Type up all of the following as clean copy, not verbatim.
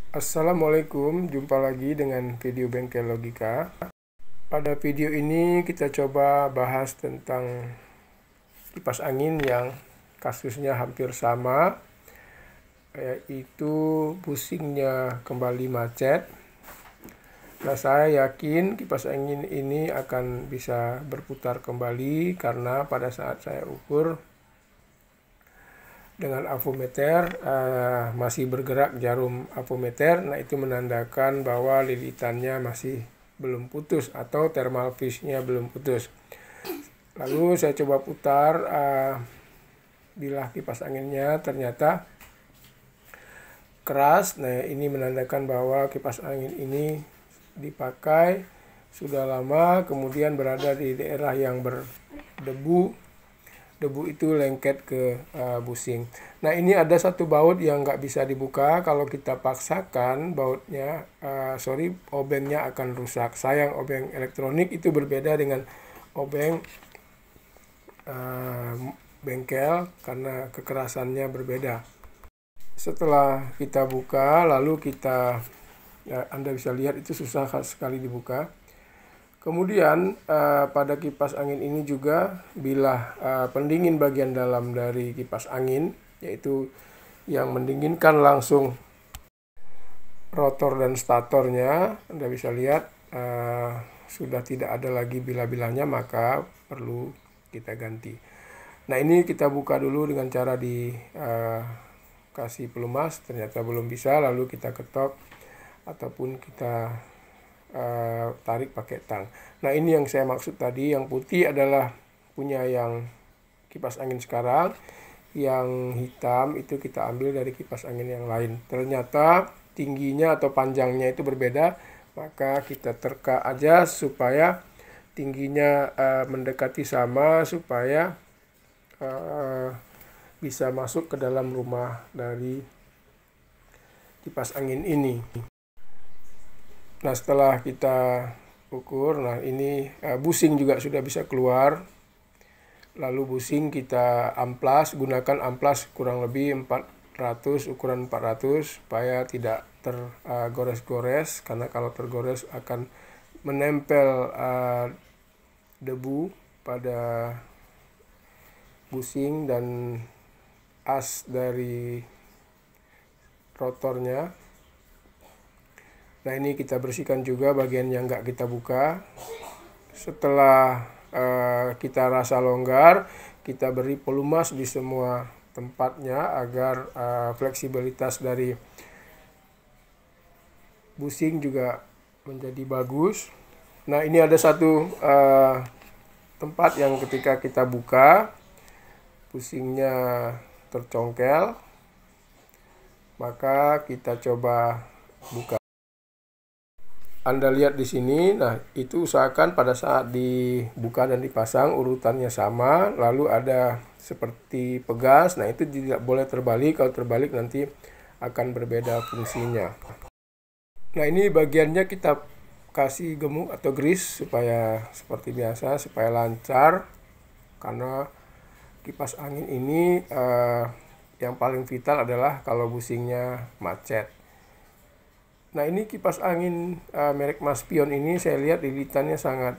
Assalamualaikum, jumpa lagi dengan video Bengkel Logika. Pada video ini kita coba bahas tentang kipas angin yang kasusnya hampir sama, yaitu busingnya kembali macet. Nah, saya yakin kipas angin ini akan bisa berputar kembali karena pada saat saya ukur dengan avometer masih bergerak jarum avometer. Nah, itu menandakan bahwa lilitannya masih belum putus atau thermal fuse-nya belum putus. Lalu saya coba putar bilah kipas anginnya, ternyata keras. Nah, ini menandakan bahwa kipas angin ini dipakai sudah lama, kemudian berada di daerah yang berdebu. Debu itu lengket ke busing. Nah, ini ada satu baut yang nggak bisa dibuka. Kalau kita paksakan bautnya, obengnya akan rusak. Sayang, obeng elektronik itu berbeda dengan obeng bengkel karena kekerasannya berbeda. Setelah kita buka, lalu Anda bisa lihat itu susah sekali dibuka. Kemudian pada kipas angin ini juga bilah pendingin bagian dalam dari kipas angin, yaitu yang mendinginkan langsung rotor dan statornya. Anda bisa lihat sudah tidak ada lagi bilah-bilahnya, maka perlu kita ganti. Nah, ini kita buka dulu dengan cara dikasih pelumas, ternyata belum bisa, lalu kita ketok ataupun kita tarik pakai tang. Nah, ini yang saya maksud tadi, yang putih adalah punya yang kipas angin sekarang, yang hitam itu kita ambil dari kipas angin yang lain. Ternyata tingginya atau panjangnya itu berbeda, maka kita terka aja supaya tingginya mendekati sama, supaya bisa masuk ke dalam rumah dari kipas angin ini. Nah, setelah kita ukur, nah ini busing juga sudah bisa keluar. Lalu busing kita amplas, gunakan amplas kurang lebih 400, ukuran 400, supaya tidak tergores-gores, karena kalau tergores akan menempel debu pada busing dan as dari rotornya. Nah, ini kita bersihkan juga bagian yang nggak kita buka. Setelah kita rasa longgar, kita beri pelumas di semua tempatnya agar fleksibilitas dari busing juga menjadi bagus. Nah, ini ada satu tempat yang ketika kita buka, busingnya tercongkel, maka kita coba buka. Anda lihat di sini, nah itu usahakan pada saat dibuka dan dipasang urutannya sama, lalu ada seperti pegas, nah itu tidak boleh terbalik, kalau terbalik nanti akan berbeda fungsinya. Nah, ini bagiannya kita kasih gemuk atau grease supaya seperti biasa, supaya lancar, karena kipas angin ini yang paling vital adalah kalau busingnya macet. Nah, ini kipas angin merek Maspion ini saya lihat lilitannya sangat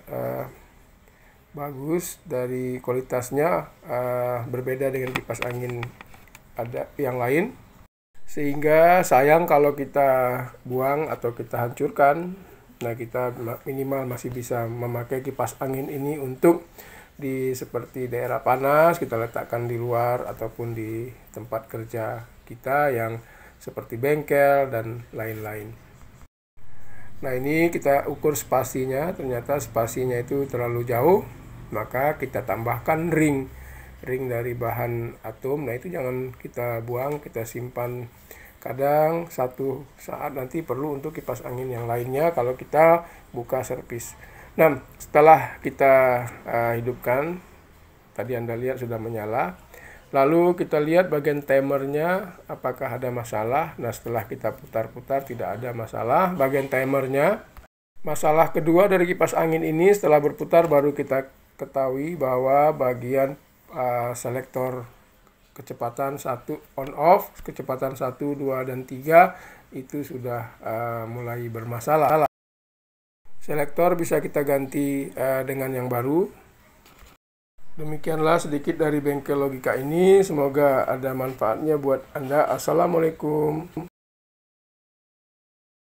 bagus, dari kualitasnya berbeda dengan kipas angin ada yang lain, sehingga sayang kalau kita buang atau kita hancurkan. Nah, kita minimal masih bisa memakai kipas angin ini untuk seperti daerah panas, kita letakkan di luar ataupun di tempat kerja kita yang seperti bengkel dan lain-lain. Nah, ini kita ukur spasinya, ternyata spasinya itu terlalu jauh, maka kita tambahkan ring dari bahan atom. Nah, itu jangan kita buang, kita simpan. Kadang satu saat nanti perlu untuk kipas angin yang lainnya kalau kita buka servis. Nah, setelah kita hidupkan, tadi Anda lihat sudah menyala. Lalu kita lihat bagian timernya apakah ada masalah. Nah, setelah kita putar-putar tidak ada masalah bagian timernya. Masalah kedua dari kipas angin ini, setelah berputar baru kita ketahui bahwa bagian selektor kecepatan 1 on off, kecepatan 1, 2, dan 3 itu sudah mulai bermasalah. Selektor bisa kita ganti dengan yang baru. Demikianlah sedikit dari bengkel logika ini. Semoga ada manfaatnya buat Anda. Assalamualaikum.